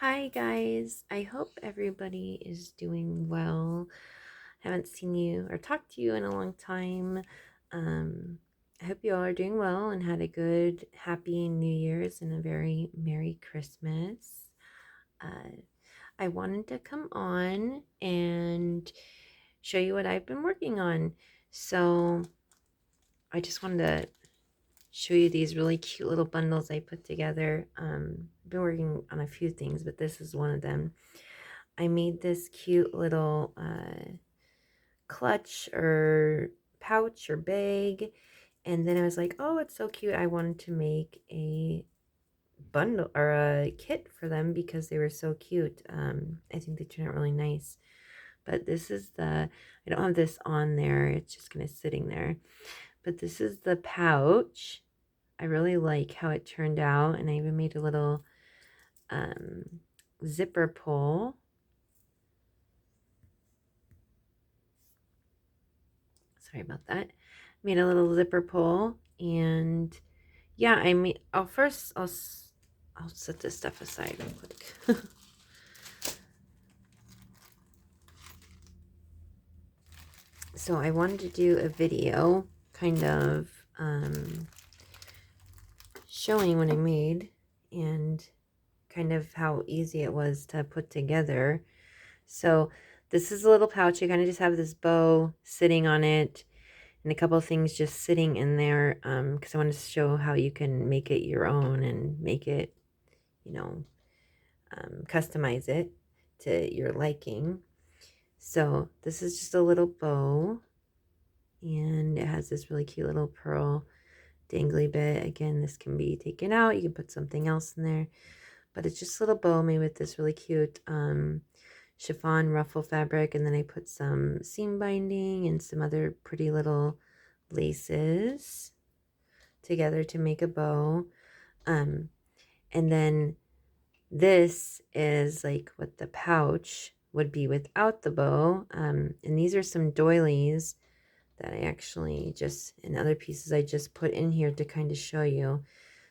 Hi guys, I hope everybody is doing well. Haven't seen you or talked to you in a long time. Um, I hope you all are doing well and had a good, happy New Year's and a very Merry Christmas. Uh, I wanted to come on and show you what I've been working on. So I just wanted to show you these really cute little bundles I put together. I've been working on a few things, but this is one of them. I made this cute little clutch or pouch or bag, and then I was like, oh, it's so cute. I wanted to make a bundle or a kit for them because they were so cute. I think they turned out really nice. But this is I don't have this on there. It's just kind of sitting there. But this is the pouch. I really like how it turned out, and I even made a little um, zipper pull. Sorry about that. Made a little zipper pull, and yeah, I'll set this stuff aside real quick. So I wanted to do a video kind of showing what I made and kind of how easy it was to put together. So this is a little pouch. You kind of just have this bow sitting on it and a couple of things just sitting in there because I wanted to show how you can make it your own and make it, you know, customize it to your liking. So this is just a little bow, and it has this really cute little pearl dangly bit. Again, this can be taken out. You can put something else in there, but it's just a little bow made with this really cute chiffon ruffle fabric, and then I put some seam binding and some other pretty little laces together to make a bow. And then this is like what the pouch would be without the bow. And these are some doilies that I actually just, in other pieces, I just put in here to kind of show you.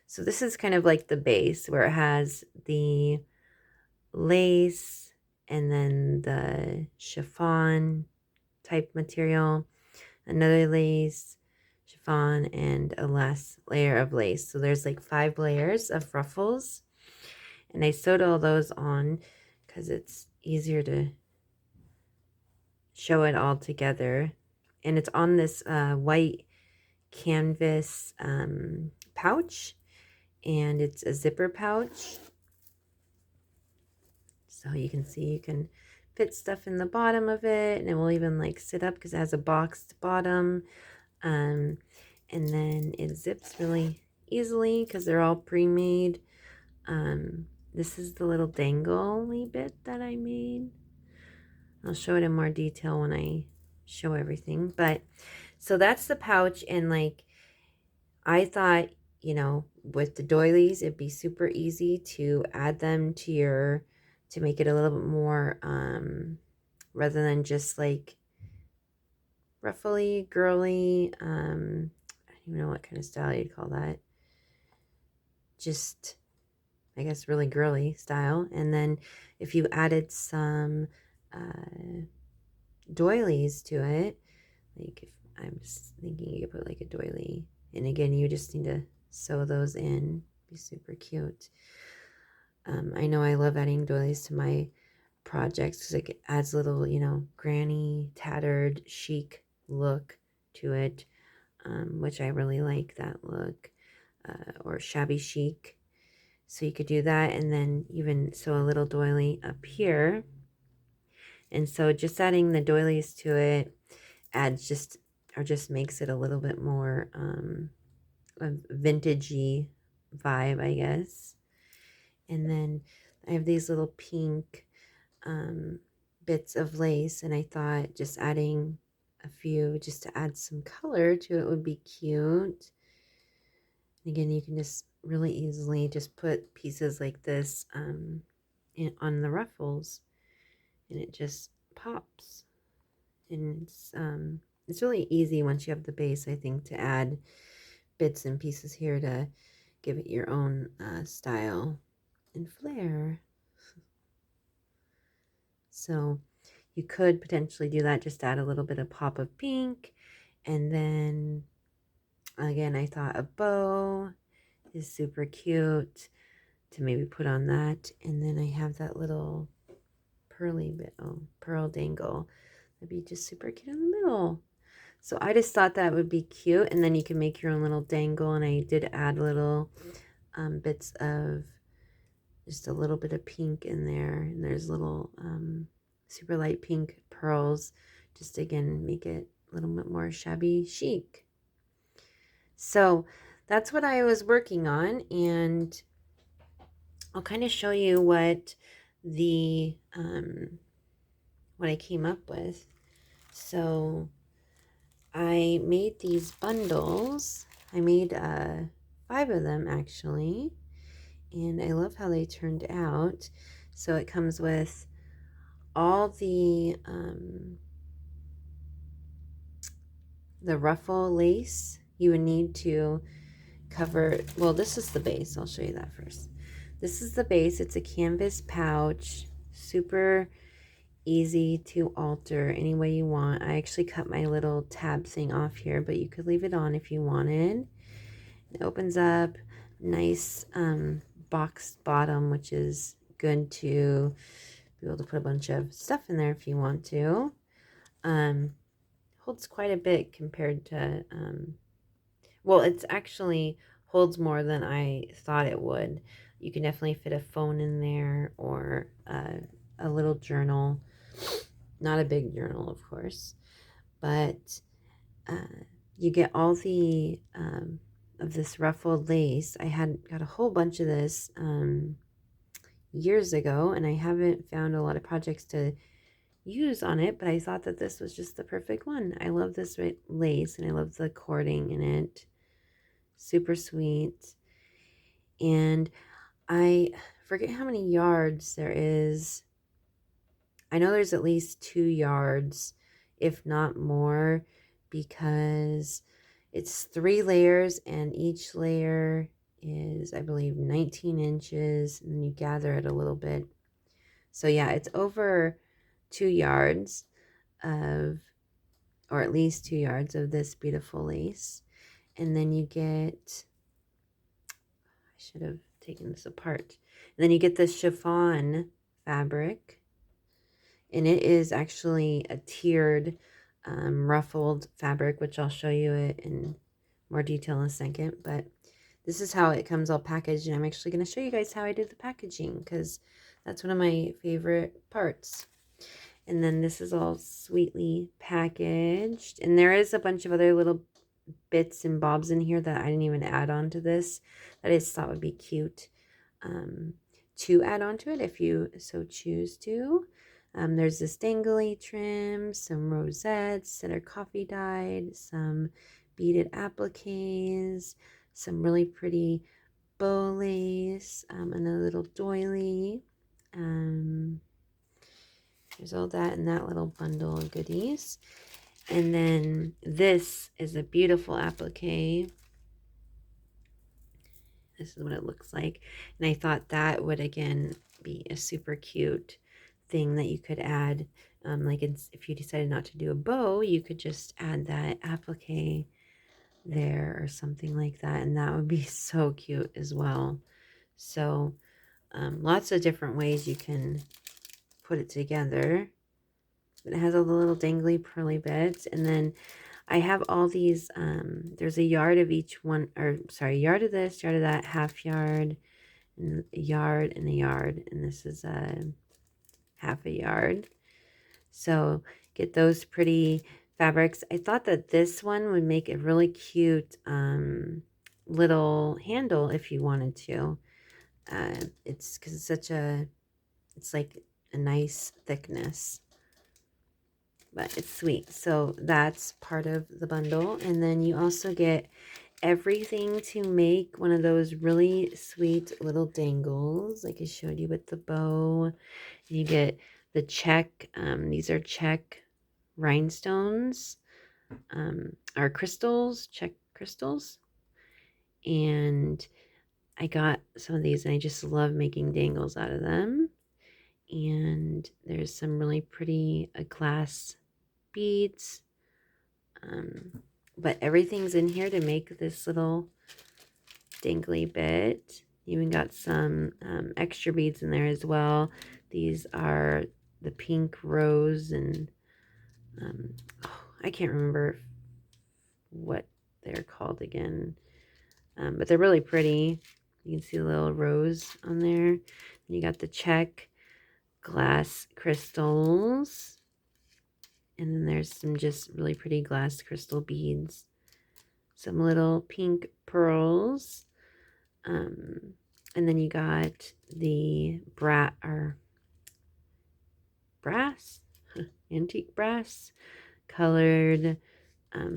So this is kind of like the base where it has the lace and then the chiffon type material, another lace, chiffon, and a last layer of lace. So there's like 5 layers of ruffles. And I sewed all those on because it's easier to show it all together. And it's on this white canvas pouch, and it's a zipper pouch. So you can see you can fit stuff in the bottom of it, and it will even like sit up because it has a boxed bottom. And then it zips really easily because they're all pre-made. This is the little dangly bit that I made. I'll show it in more detail when I show everything. But so that's the pouch, and like I thought, with the doilies, it'd be super easy to add them to make it a little bit more rather than just like ruffly, girly, I don't even know what kind of style you'd call that. Just, I guess, really girly style. And then if you added some doilies to it, like if I'm just thinking you could put like a doily, and again, you just need to sew those in. Be super cute. I know I love adding doilies to my projects because it adds a little, granny, tattered, chic look to it, which I really like that look, or shabby chic. So you could do that, and then even sew a little doily up here. And so just adding the doilies to it adds just makes it a little bit more a vintagey vibe, I guess. And then I have these little pink bits of lace, and I thought just adding a few just to add some color to it would be cute. And again, you can just really easily just put pieces like this on the ruffles, and it just pops. And it's really easy once you have the base, I think, to add bits and pieces here to give it your own style and flair. So you could potentially do that, just add a little bit of pop of pink. And then again, I thought a bow is super cute to maybe put on that. And then I have that little pearly bit, pearl dangle. That'd be just super cute in the middle. So I just thought that would be cute. And then you can make your own little dangle. And I did add little bits of just a little bit of pink in there. And there's little super light pink pearls. Just again, make it a little bit more shabby chic. So that's what I was working on. And I'll kind of show you what the what I came up with. So I made these bundles. I made 5 of them actually, and I love how they turned out. So it comes with all the ruffle lace you would need to cover. Well, this is the base. I'll show you that first. This is the base. It's a canvas pouch, super easy to alter any way you want. I actually cut my little tab thing off here, but you could leave it on if you wanted. It opens up, nice boxed bottom, which is good to be able to put a bunch of stuff in there if you want to. Holds quite a bit compared to, well, it's actually holds more than I thought it would. You can definitely fit a phone in there, or a little journal. Not a big journal, of course, but you get all the of this ruffled lace. I had got a whole bunch of this years ago, and I haven't found a lot of projects to use on it, but I thought that this was just the perfect one. I love this lace, and I love the cording in it. Super sweet. And I forget how many yards there is. I know there's at least 2 yards, if not more, because it's 3 layers, and each layer is, I believe, 19 inches, and then you gather it a little bit. So yeah, it's over 2 yards of, or at least 2 yards of this beautiful lace. And then you get, I should have taken this apart. And then you get this chiffon fabric, and it is actually a tiered ruffled fabric, which I'll show you it in more detail in a second. But this is how it comes all packaged, and I'm actually going to show you guys how I did the packaging, because that's one of my favorite parts. And then this is all sweetly packaged, and there is a bunch of other little bits and bobs in here that I didn't even add on to this, that I just thought would be cute to add on to it if you so choose to. There's this dangly trim, some rosettes that are coffee dyed, some beaded appliques, some really pretty bow lace, and a little doily. There's all that in that little bundle of goodies. And then this is a beautiful applique. This is what it looks like. And I thought that would, again, be a super cute thing that you could add. Like if you decided not to do a bow, you could just add that applique there or something like that. And that would be so cute as well. So lots of different ways you can put it together. It has all the little dangly pearly bits. And then I have all these, there's a yard of each one, or sorry, yard of this, yard of that, half yard, and a yard, and a yard. And this is a half a yard. So get those pretty fabrics. I thought that this one would make a really cute little handle if you wanted to. It's because it's such a, it's like a nice thickness, but it's sweet. So that's part of the bundle. And then you also get everything to make one of those really sweet little dangles, like I showed you with the bow. You get the check. These are check rhinestones, or crystals, check crystals. And I got some of these, and I just love making dangles out of them. And there's some really pretty glass beads. But everything's in here to make this little dangly bit. You even got some extra beads in there as well. These are the pink rose and I can't remember what they're called again. But they're really pretty. You can see a little rose on there. And you got the check glass crystals. And then there's some just really pretty glass crystal beads. Some little pink pearls. And then you got the brass, antique brass colored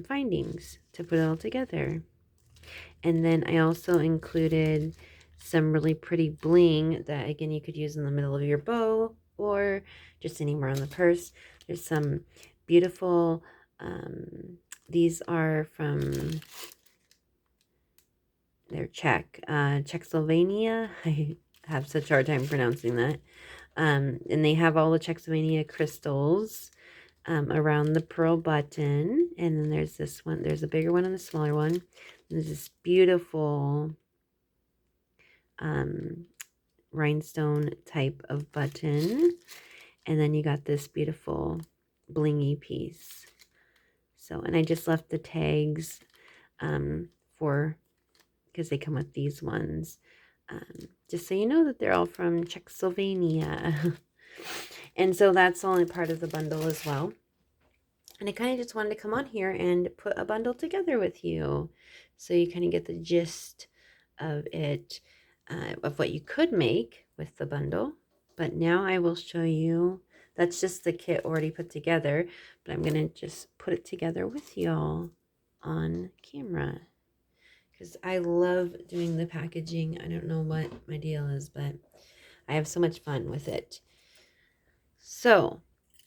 findings to put it all together. And then I also included some really pretty bling that, again, you could use in the middle of your bow or just anywhere on the purse. There's some beautiful, these are from, they're Czechoslovakia. I have such a hard time pronouncing that. And they have all the Czechoslovakia crystals around the pearl button. And then there's this one. There's a bigger one and a smaller one. There's this beautiful rhinestone type of button. And then you got this beautiful blingy piece. So, and I just left the tags because they come with these ones. Just so you know that they're all from Czechoslovakia. And so that's only part of the bundle as well. And I kind of just wanted to come on here and put a bundle together with you. So you kind of get the gist of it, of what you could make with the bundle. But now I will show you, that's just the kit already put together. But I'm going to just put it together with y'all on camera. Because I love doing the packaging. I don't know what my deal is, but I have so much fun with it. So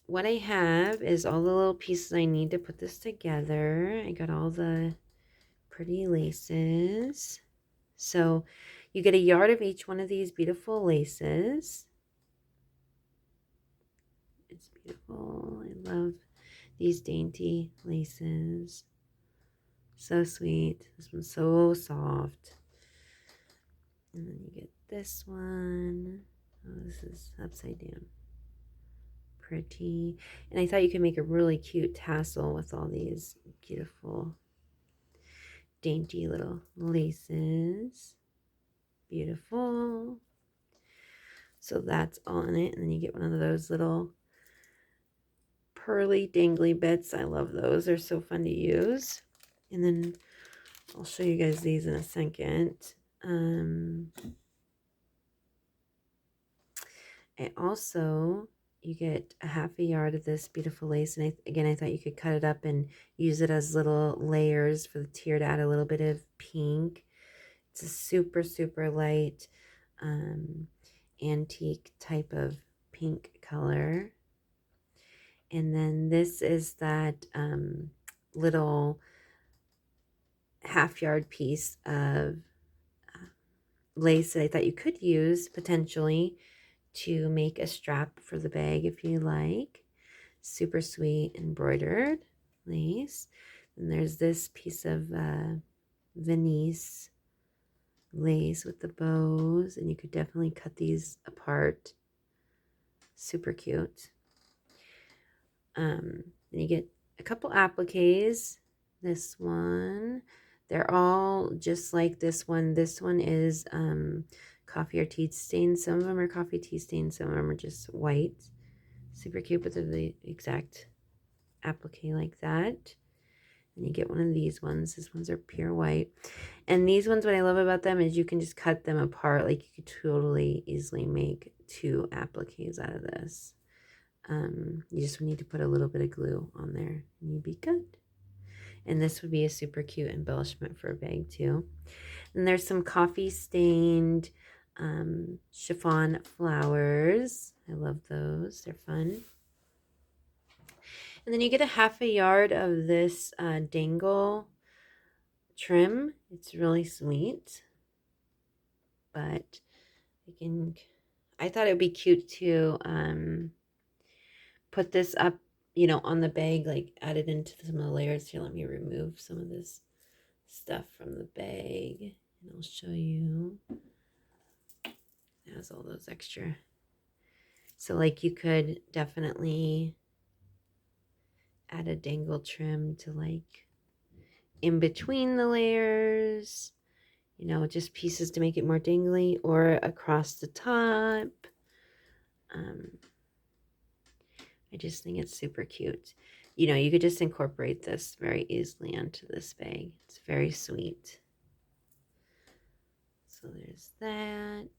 what I have is all the little pieces I need to put this together. I got all the pretty laces. So you get a yard of each one of these beautiful laces. It's beautiful. I love these dainty laces. So sweet. This one's so soft. And then you get this one. Oh, this is upside down. Pretty. And I thought you could make a really cute tassel with all these beautiful dainty little laces. Beautiful. So that's on it. And then you get one of those little pearly dangly bits. I love those. They're so fun to use. And then I'll show you guys these in a second. I also, you get a half a yard of this beautiful lace. And again, I thought you could cut it up and use it as little layers for the tier to add a little bit of pink. It's a super, super light antique type of pink color. And then this is that little half yard piece of lace that I thought you could use potentially to make a strap for the bag if you like. Super sweet embroidered lace. And there's this piece of Venice lace with the bows, and you could definitely cut these apart. Super cute. Then you get a couple appliques. This one, they're all just like this one. This one is coffee or tea stain. Some of them are coffee tea stain, some of them are just white. Super cute, but they're the exact applique like that. And you get one of these ones. These ones are pure white. And these ones, what I love about them is you can just cut them apart. Like you could totally easily make 2 appliques out of this. You just need to put a little bit of glue on there and you'd be good. And this would be a super cute embellishment for a bag too. And there's some coffee stained chiffon flowers. I love those. They're fun. And then you get a half a yard of this dangle trim. It's really sweet. But I thought it would be cute to put this up, you know, on the bag, like add it into some of the layers. Here, let me remove some of this stuff from the bag and I'll show you. It has all those extra. So like you could definitely add a dangle trim to like in between the layers, you know, just pieces to make it more dangly, or across the top. Um, I just think it's super cute. You know, you could just incorporate this very easily onto this bag. It's very sweet. So there's that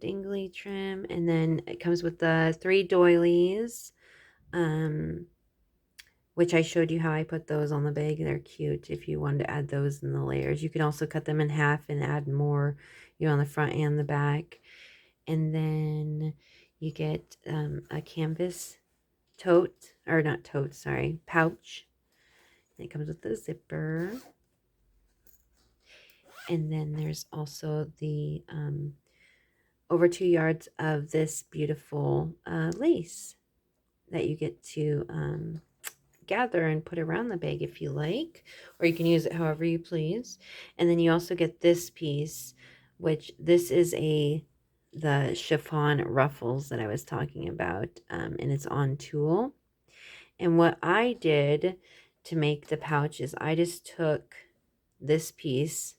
dangly trim, and then it comes with the 3 doilies, which I showed you how I put those on the bag. They're cute if you wanted to add those in the layers. You can also cut them in half and add more, you know, on the front and the back. And then you get a canvas tote, or not tote, sorry, pouch. And it comes with the zipper. And then there's also the over 2 yards of this beautiful lace that you get to gather and put around the bag if you like, or you can use it however you please. And then you also get this piece, which this is the chiffon ruffles that I was talking about, and it's on tulle. And what I did to make the pouch is I just took this piece,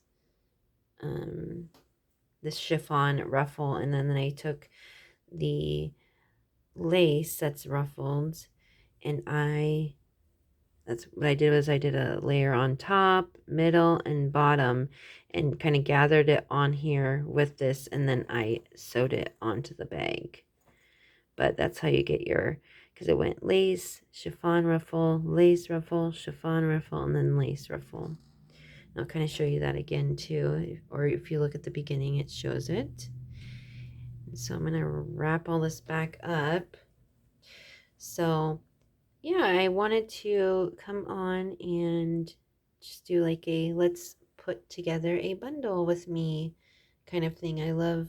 this chiffon ruffle, and then I took the lace that's ruffled, and that's what I did was I did a layer on top, middle, and bottom, and kind of gathered it on here with this, and then I sewed it onto the bag. But that's how you get your, because it went lace, chiffon ruffle, chiffon ruffle, and then lace ruffle. I'll kind of show you that again too, or if you look at the beginning, it shows it. And so I'm going to wrap all this back up. So yeah, I wanted to come on and just do like a let's put together a bundle with me kind of thing. I love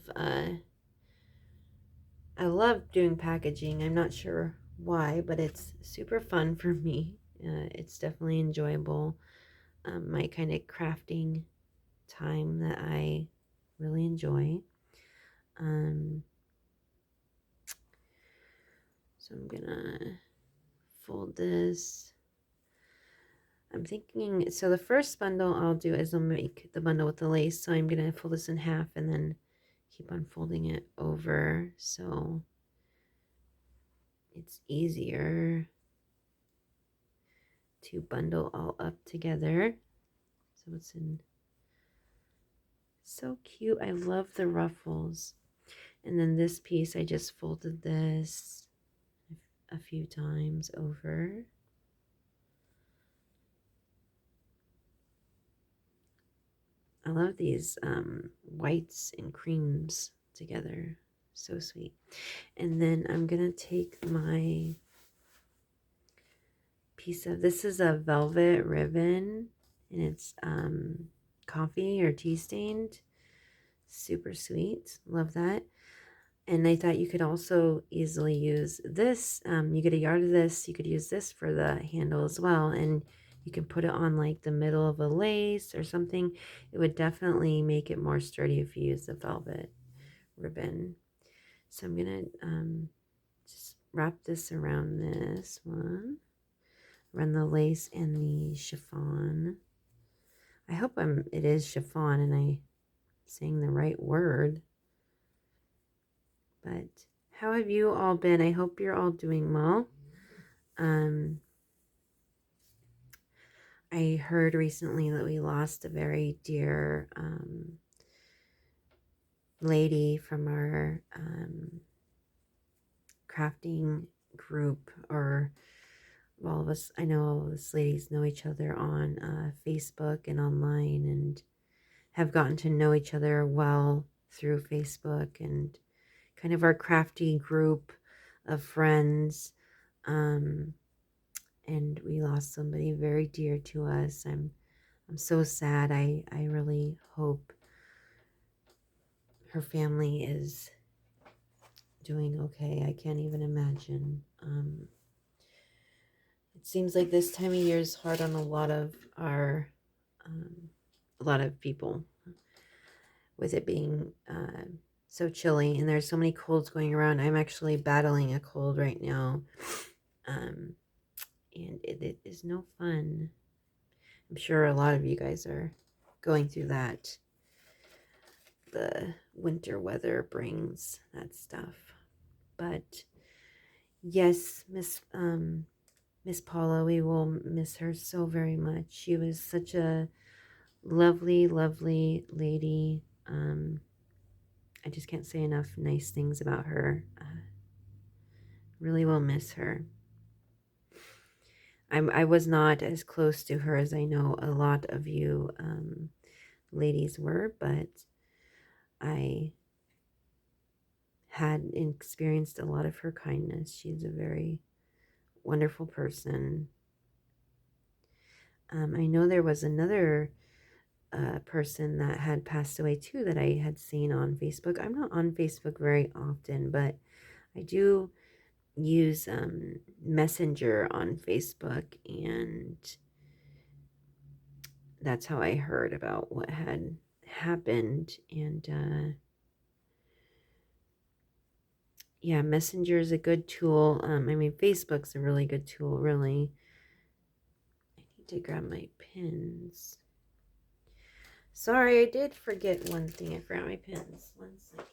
doing packaging. I'm not sure why, but it's super fun for me. It's definitely enjoyable. My kind of crafting time that I really enjoy. So I'm gonna fold this. I'm thinking, so the first bundle I'll do is I'll make the bundle with the lace. So I'm gonna fold this in half and then keep on folding it over so it's easier to bundle all up together. So it's in so cute. I love the ruffles. And then this piece, I just folded this a few times over. I love these whites and creams together. So sweet. And then I'm going to take my piece of, this is a velvet ribbon, and it's coffee or tea stained. Super sweet. Love that. And I thought you could also easily use this. You get a yard of this. You could use this for the handle as well. And you can put it on like the middle of a lace or something. It would definitely make it more sturdy if you use the velvet ribbon. So I'm going to just wrap this around this one. Run the lace and the chiffon. I hope it is chiffon and I'm saying the right word. But how have you all been? I hope you're all doing well. I heard recently that we lost a very dear lady from our crafting group, or all of us, I know all of us ladies know each other on Facebook and online, and have gotten to know each other well through Facebook and kind of our crafty group of friends. And we lost somebody very dear to us. I'm so sad. I really hope her family is doing okay. I can't even imagine. It seems like this time of year is hard on a lot of people, with it being so chilly, and there's so many colds going around. I'm actually battling a cold right now, and it is no fun. I'm sure a lot of you guys are going through that. The winter weather brings that stuff. But yes, Miss Paula, we will miss her so very much. She was such a lovely, lovely lady. I just can't say enough nice things about her. Really will miss her. I was not as close to her as I know a lot of you ladies were, but I had experienced a lot of her kindness. She's a very wonderful person. I know there was another person that had passed away too that I had seen on Facebook. I'm not on Facebook very often, but I do use Messenger on Facebook, and that's how I heard about what had happened. And yeah, Messenger is a good tool. I mean, Facebook's a really good tool, really. I need to grab my pins. Sorry, I did forget one thing. I forgot my pins. One second.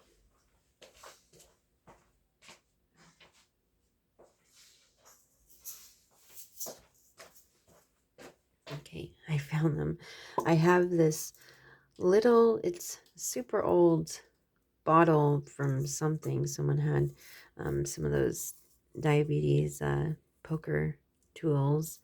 Okay, I found them. I have this little, it's super old bottle from something. Someone had some of those diabetes poker tools,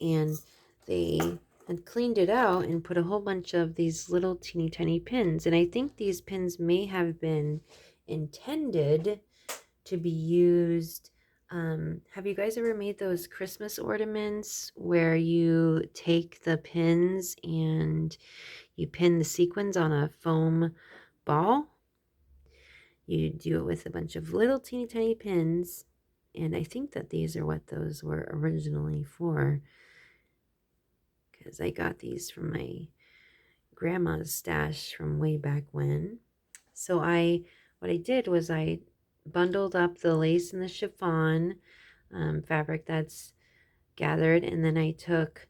and they had cleaned it out and put a whole bunch of these little teeny tiny pins. And I think these pins may have been intended to be used. Have you guys ever made those Christmas ornaments where you take the pins and you pin the sequins on a foam ball? You do it with a bunch of little teeny tiny pins, and I think that these are what those were originally for, because I got these from my grandma's stash from way back when. So what I did was I bundled up the lace and the chiffon fabric that's gathered, and then I took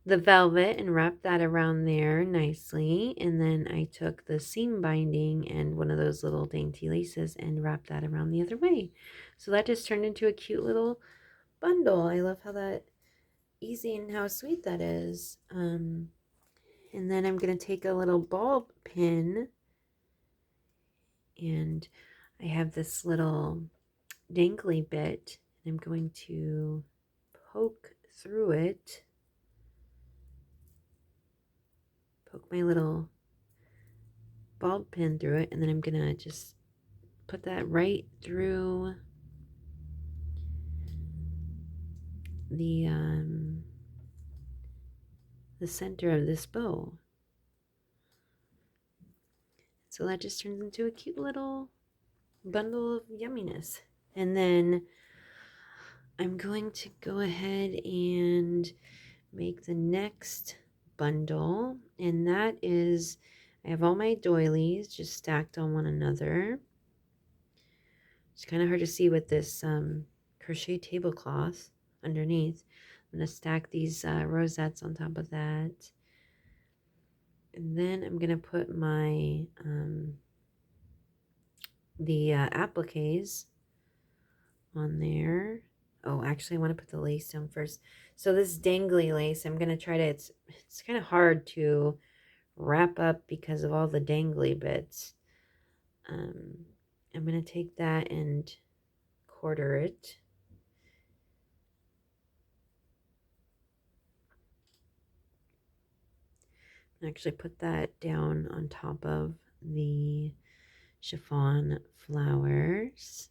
the velvet and wrapped that around there nicely, and then I took the seam binding and one of those little dainty laces and wrapped that around the other way. So that just turned into a cute little bundle. I love how that easy and how sweet that is. And then I'm going to take a little ball pin, and I have this little dangly bit, and I'm going to poke through it, poke my little ball pin through it, and then I'm going to just put that right through the center of this bow. So that just turns into a cute little bundle of yumminess. And then I'm going to go ahead and make the next bundle, and that is, I have all my doilies just stacked on one another. It's kind of hard to see with this crochet tablecloth underneath. I'm going to stack these rosettes on top of that. And then I'm going to put my appliques on there. Oh, actually, I want to put the lace down first. So this dangly lace, I'm going to try to, it's kind of hard to wrap up because of all the dangly bits. I'm going to take that and quarter it. Actually put that down on top of the chiffon flowers.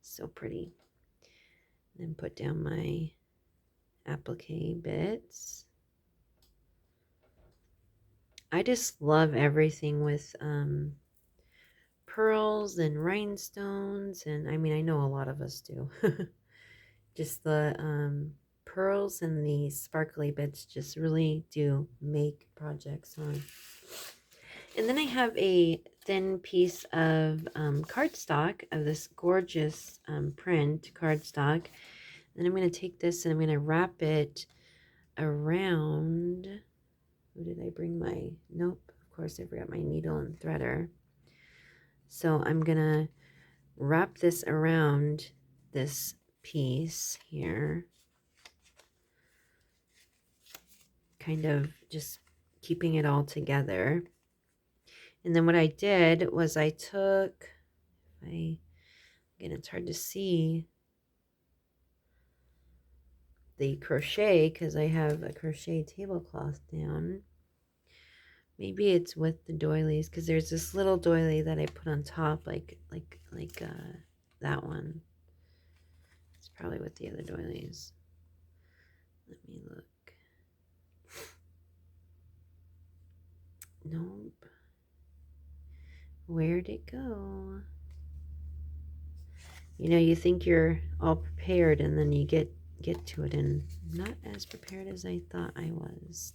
So pretty. Then put down my applique bits. I just love everything with pearls and rhinestones, and I mean, I know a lot of us do. Just the pearls and the sparkly bits just really do make projects on. And then I have a thin piece of cardstock of this gorgeous print cardstock. Then I'm going to take this and I'm going to wrap it around. Who did I bring my? Nope, of course I forgot my needle and threader. So I'm going to wrap this around this piece here. Kind of just keeping it all together. And then what I did was I took, again, it's hard to see the crochet because I have a crochet tablecloth down. Maybe it's with the doilies because there's this little doily that I put on top, like that one. It's probably with the other doilies. Let me look. Nope. Where'd it go? You know, you think you're all prepared and then you get to it and not as prepared as I thought I was.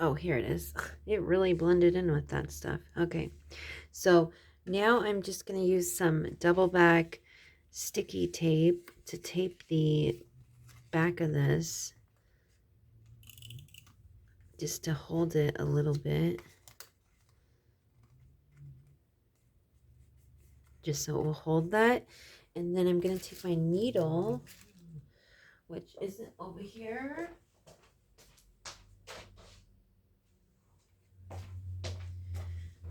Oh, here it is. It really blended in with that stuff. Okay, so now I'm just going to use some double back sticky tape to tape the back of this, just to hold it a little bit, just so it will hold that. And then I'm going to take my needle, which isn't over here.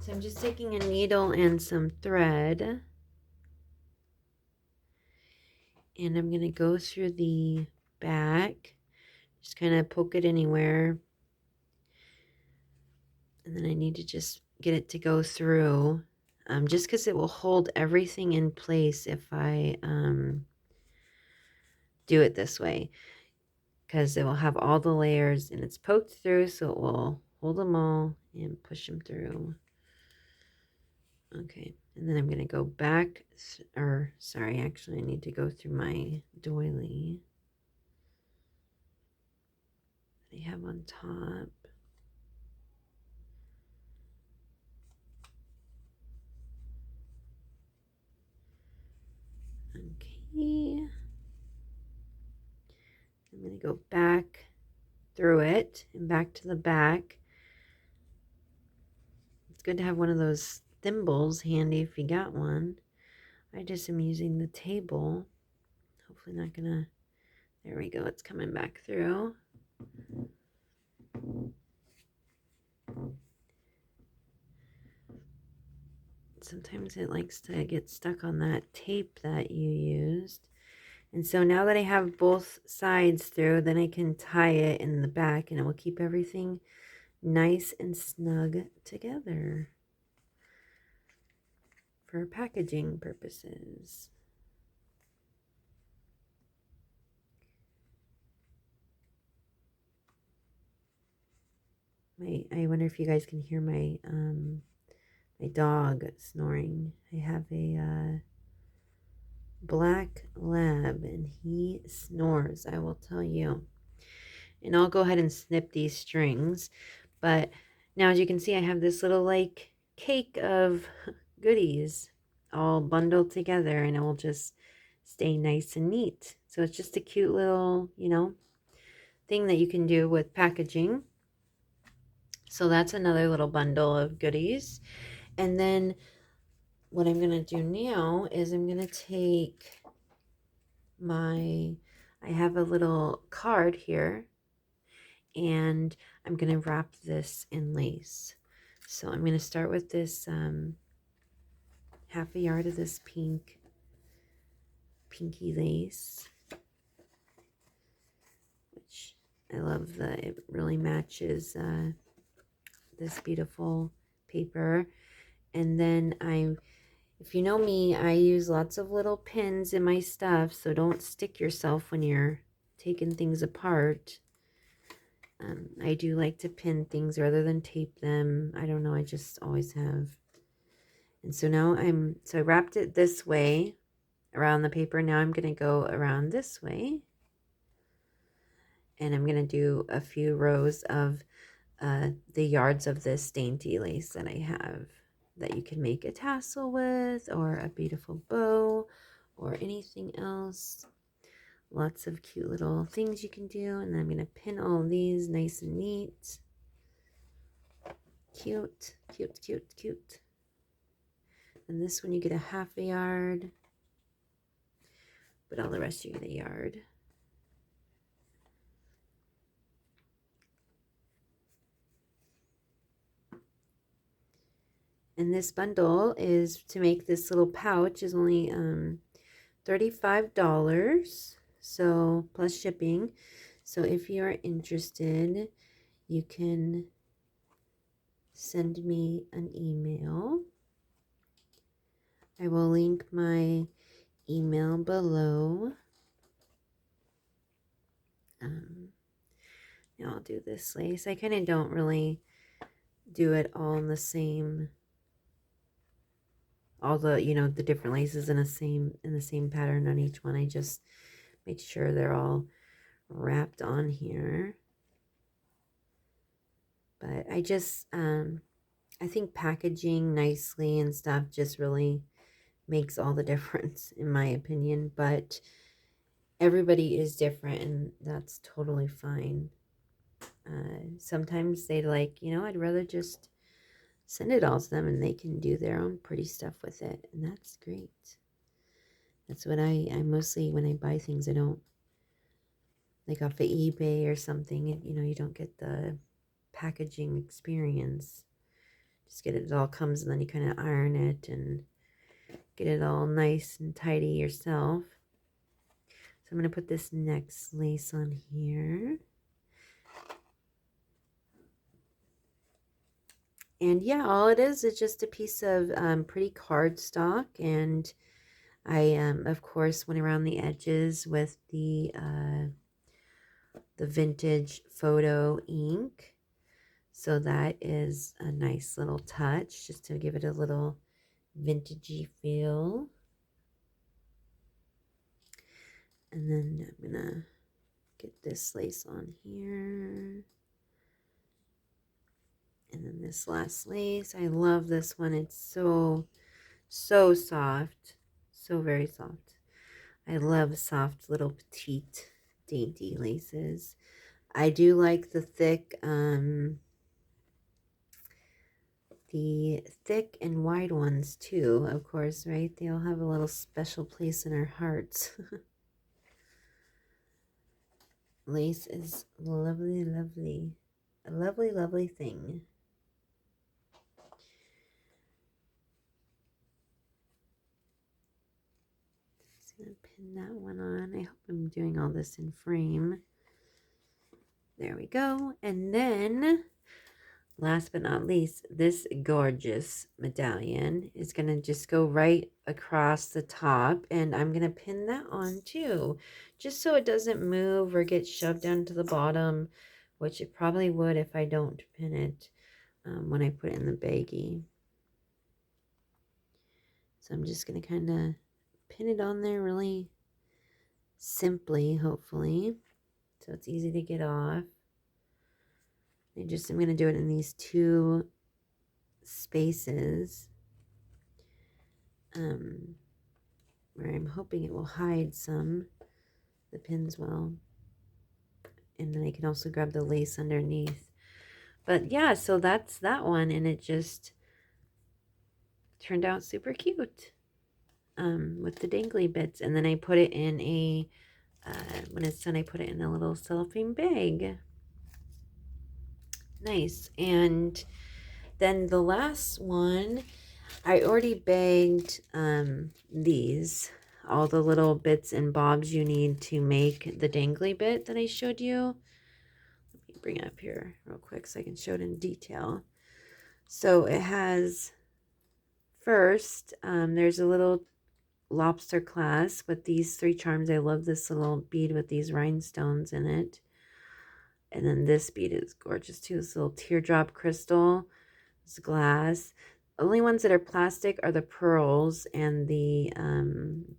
So I'm just taking a needle and some thread, and I'm going to go through the back, just kind of poke it anywhere. And then I need to just get it to go through, just because it will hold everything in place if I do it this way, because it will have all the layers and it's poked through, so it will hold them all and push them through. Okay, and then I'm going to go back, or sorry, actually I need to go through my doily that I have on top. Okay, I'm going to go back through it and back to the back. It's good to have one of those thimbles handy if you got one. I just am using the table. Hopefully not gonna, there we go, it's coming back through. Sometimes it likes to get stuck on that tape that you used. And so now that I have both sides through, then I can tie it in the back and it will keep everything nice and snug together for packaging purposes. I wonder if you guys can hear my my dog snoring. I have a black lab and he snores, I will tell you. And I'll go ahead and snip these strings. But now, as you can see, I have this little like cake of goodies all bundled together, and it will just stay nice and neat. So it's just a cute little, you know, thing that you can do with packaging. So that's another little bundle of goodies. And then what I'm going to do now is I'm going to take my, I have a little card here, and I'm going to wrap this in lace. So I'm going to start with this half a yard of this pinky lace, which I love. It really matches this beautiful paper. And then I'm If you know me, I use lots of little pins in my stuff, so don't stick yourself when you're taking things apart. I do like to pin things rather than tape them. I don't know, I just always have. And so now I wrapped it this way around the paper. Now I'm going to go around this way. And I'm going to do a few rows of the yards of this dainty lace that I have that you can make a tassel with or a beautiful bow or anything else. Lots of cute little things you can do. And then I'm going to pin all these nice and neat. Cute, cute, cute, cute. And this one you get a half a yard, but all the rest you get a yard. And this bundle is to make this little pouch is only $35, so plus shipping. So if you are interested, you can send me an email. I will link my email below. Now I'll do this lace. I kind of don't really do it all in the same, all the, the different laces in the same pattern on each one. I just make sure they're all wrapped on here. But I just, I think packaging nicely and stuff just really makes all the difference, in my opinion. But everybody is different, and that's totally fine. Sometimes they like, I'd rather just send it all to them and they can do their own pretty stuff with it. And that's great. That's what I mostly, when I buy things, I don't, like off of eBay or something, you don't get the packaging experience. Just get it all comes and then you kind of iron it and get it all nice and tidy yourself. So I'm going to put this next lace on here. And yeah, all it is just a piece of pretty cardstock. And I, of course, went around the edges with the vintage photo ink. So that is a nice little touch, just to give it a little vintagey feel. And then I'm going to get this lace on here. And then this last lace. I love this one. It's so soft. So very soft. I love soft little petite dainty laces. I do like the thick and wide ones too, of course, right? They all have a little special place in our hearts. Lace is lovely, lovely. A lovely, lovely thing. Just gonna pin that one on. I hope I'm doing all this in frame. There we go. And then, last but not least, this gorgeous medallion is going to just go right across the top. And I'm going to pin that on too, just so it doesn't move or get shoved down to the bottom, which it probably would if I don't pin it when I put it in the baggie. So I'm just going to kind of pin it on there really simply, hopefully, so it's easy to get off. I'm going to do it in these two spaces where I'm hoping it will hide some. The pins will. And then I can also grab the lace underneath. But yeah, so that's that one, and it just turned out super cute with the dangly bits. And then I put it in a, when it's done, I put it in a little cellophane bag. Nice. And then the last one, I already bagged these, all the little bits and bobs you need to make the dangly bit that I showed you. Let me bring it up here real quick so I can show it in detail. So it has first, there's a little lobster clasp with these 3 charms. I love this little bead with these rhinestones in it. And then this bead is gorgeous too. This little teardrop crystal. It's glass. Only ones that are plastic are the pearls and the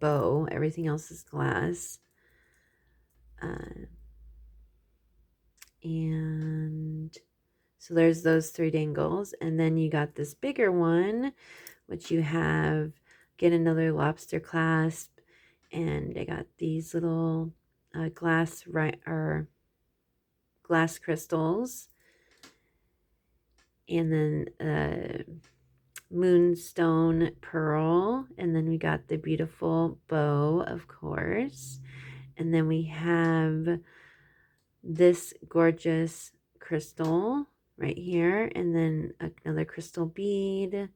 bow. Everything else is glass. And so there's those 3 dangles. And then you got this bigger one, which you have, get another lobster clasp. And I got these little glass crystals. And then moonstone pearl, and then we got the beautiful bow, of course, and then we have this gorgeous crystal right here, and then another crystal bead,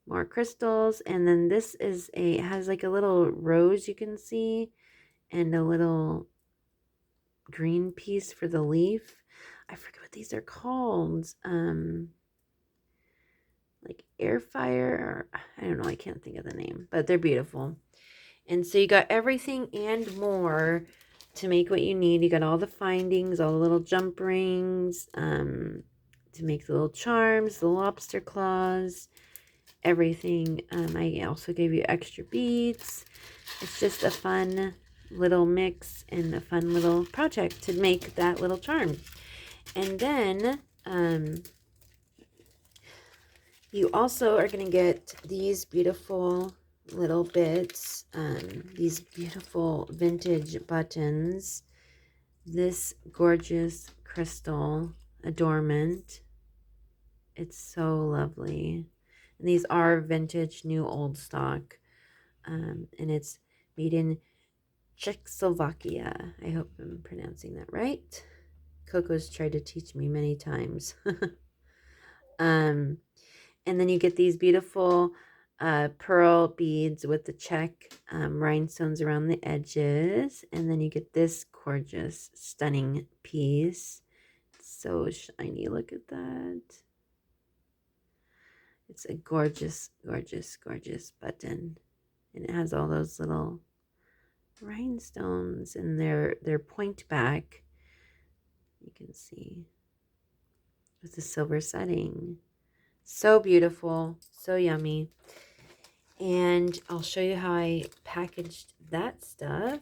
more crystals, and then this is it has like a little rose you can see, and a little green piece for the leaf. I forget what these are called. Like air fire, or I don't know, I can't think of the name, but they're beautiful. And so you got everything and more to make what you need. You got all the findings, all the little jump rings, to make the little charms, the lobster claws, everything. I also gave you extra beads. It's just a fun little mix and a fun little project to make that little charm. And then you also are going to get these beautiful little bits, these beautiful vintage buttons, this gorgeous crystal adornment. It's so lovely. And these are vintage, new old stock. And it's made in Czechoslovakia. I hope I'm pronouncing that right. Coco's tried to teach me many times. And then you get these beautiful pearl beads with the check rhinestones around the edges. And then you get this gorgeous, stunning piece. It's so shiny. Look at that. It's a gorgeous, gorgeous, gorgeous button. And it has all those little rhinestones and their point back. You can see with the silver setting. So beautiful, so yummy. And I'll show you how I packaged that stuff.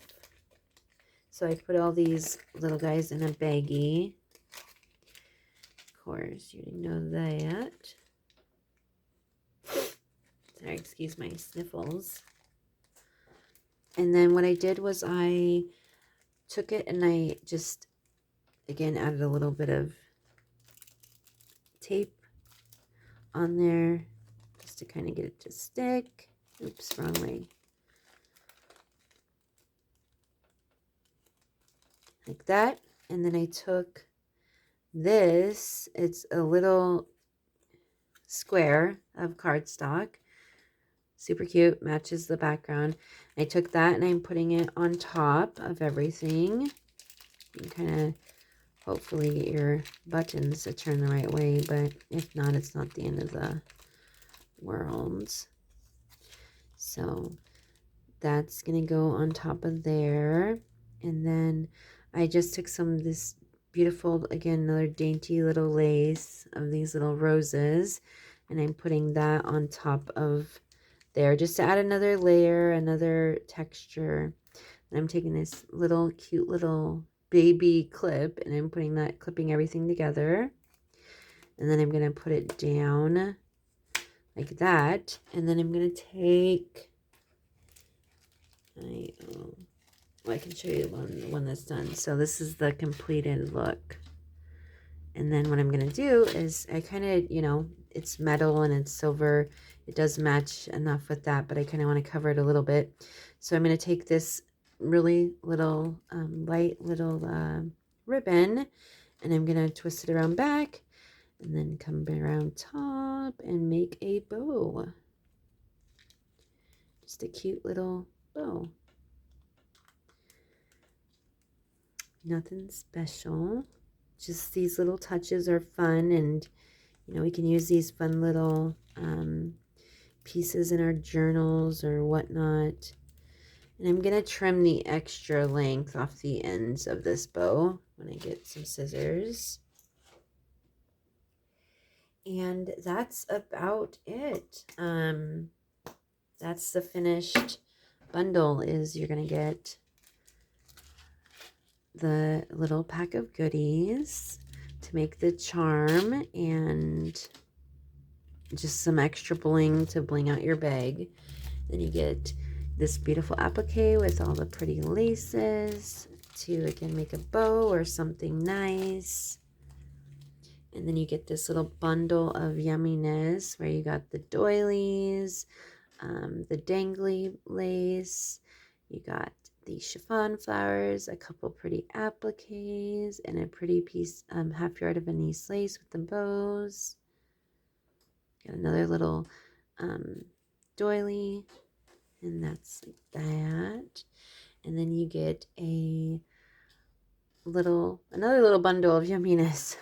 So I put all these little guys in a baggie. Of course, you didn't know that. Sorry, excuse my sniffles. And then what I did was I took it and I just, again, added a little bit of tape on there just to kind of get it to stick. Oops, wrong way. Like that. And then I took this, it's a little square of cardstock. Super cute, matches the background. I took that and I'm putting it on top of everything. You can kind of hopefully get your buttons to turn the right way, but if not, it's not the end of the world. So that's gonna go on top of there. And then I just took some of this beautiful, again, another dainty little lace of these little roses, and I'm putting that on top of there just to add another layer, another texture. And I'm taking this little cute little baby clip and I'm putting that, clipping everything together. And then I'm going to put it down like that. And then I'm going to take, I can show you one that's done. So this is the completed look. And then what I'm going to do is I kind of, you know, it's metal and it's silver. It does match enough with that, but I kind of want to cover it a little bit. So I'm going to take this really little, light little ribbon, and I'm going to twist it around back and then come around top and make a bow. Just a cute little bow. Nothing special. Just these little touches are fun, and you know, we can use these fun little pieces in our journals or whatnot. And I'm going to trim the extra length off the ends of this bow when I get some scissors. And that's about it. That's the finished bundle. Is you're going to get the little pack of goodies to make the charm and just some extra bling to bling out your bag. Then you get this beautiful applique with all the pretty laces to, again, make a bow or something nice. And then you get this little bundle of yumminess where you got the doilies, the dangly lace, you got the chiffon flowers, a couple pretty appliques, and a pretty piece, half yard of Venice lace with the bows. Got another little doily, and that's like that. And then you get another little bundle of yumminess.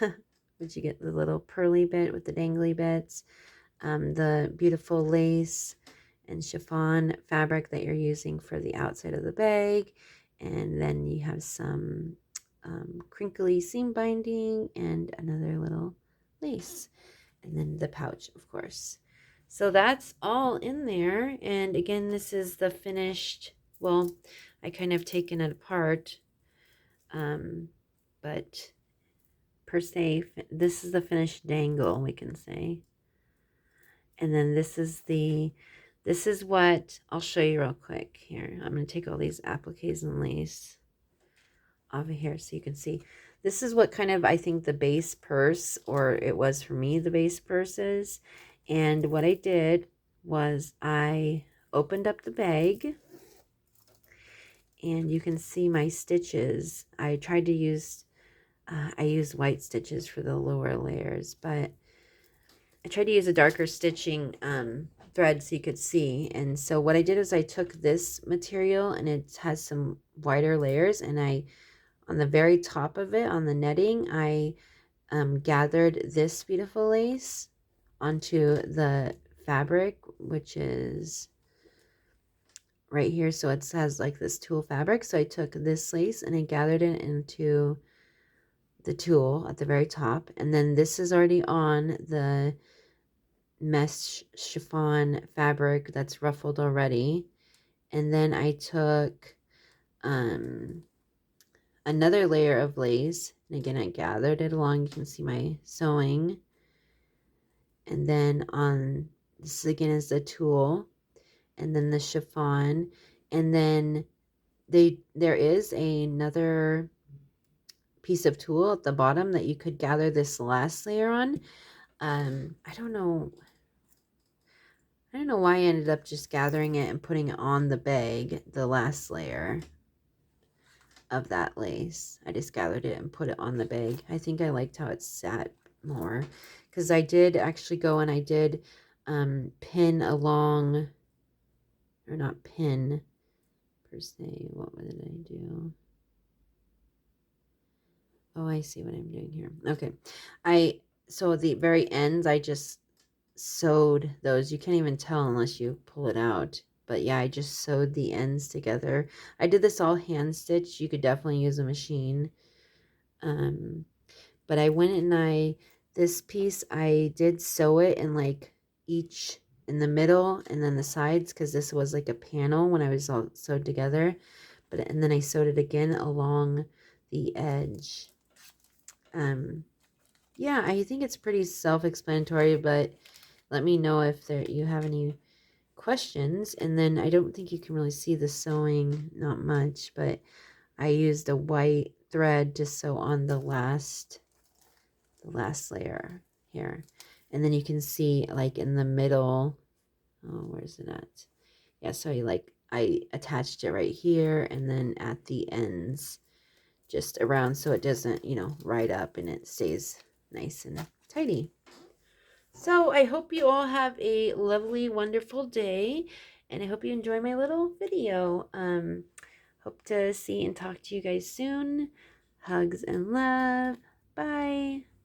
Which you get the little pearly bit with the dangly bits, the beautiful lace and chiffon fabric that you're using for the outside of the bag, and then you have some crinkly seam binding and another little lace, and then the pouch, of course. So that's all in there. And again, this is the finished, well, I kind of taken it apart, but per se, this is the finished dangle, we can say. And then this is what I'll show you real quick here. I'm going to take all these appliques and lace off of here so you can see. This is what kind of, I think, the base purse, or it was for me, the base purse is. And what I did was I opened up the bag, and you can see my stitches. I tried to use I use white stitches for the lower layers, but I tried to use a darker stitching thread so you could see. And so what I did is I took this material, and it has some wider layers, and on the very top of it, on the netting, I gathered this beautiful lace onto the fabric, which is right here. So it has like this tulle fabric. So I took this lace and I gathered it into the tulle at the very top, and then this is already on the mesh chiffon fabric that's ruffled already. And then I took another layer of lace, and again I gathered it along. You can see my sewing, and then on this again is the tulle, and then the chiffon, and then there is another piece of tulle at the bottom that you could gather this last layer on. I don't know why I ended up just gathering it and putting it on the bag, the last layer of that lace. I just gathered it and put it on the bag. I think I liked how it sat more, because I did actually go and I did pin along, or not pin per se. What did I do? Oh, I see what I'm doing here. Okay. So the very ends, I just sewed those. You can't even tell unless you pull it out. But yeah, I just sewed the ends together. I did this all hand stitch. You could definitely use a machine. But I went and this piece, I did sew it in like each in the middle and then the sides, because this was like a panel when I was all sewed together. And then I sewed it again along the edge. Yeah, I think it's pretty self-explanatory, but let me know if you have any questions. And then I don't think you can really see the sewing, not much, but I used a white thread to sew on the last layer here. And then you can see like in the middle, oh, where's it at? Yeah, so I attached it right here, and then at the ends just around, so it doesn't, ride up, and it stays nice and tidy. So I hope you all have a lovely, wonderful day, and I hope you enjoy my little video. Hope to see and talk to you guys soon. Hugs and love. Bye.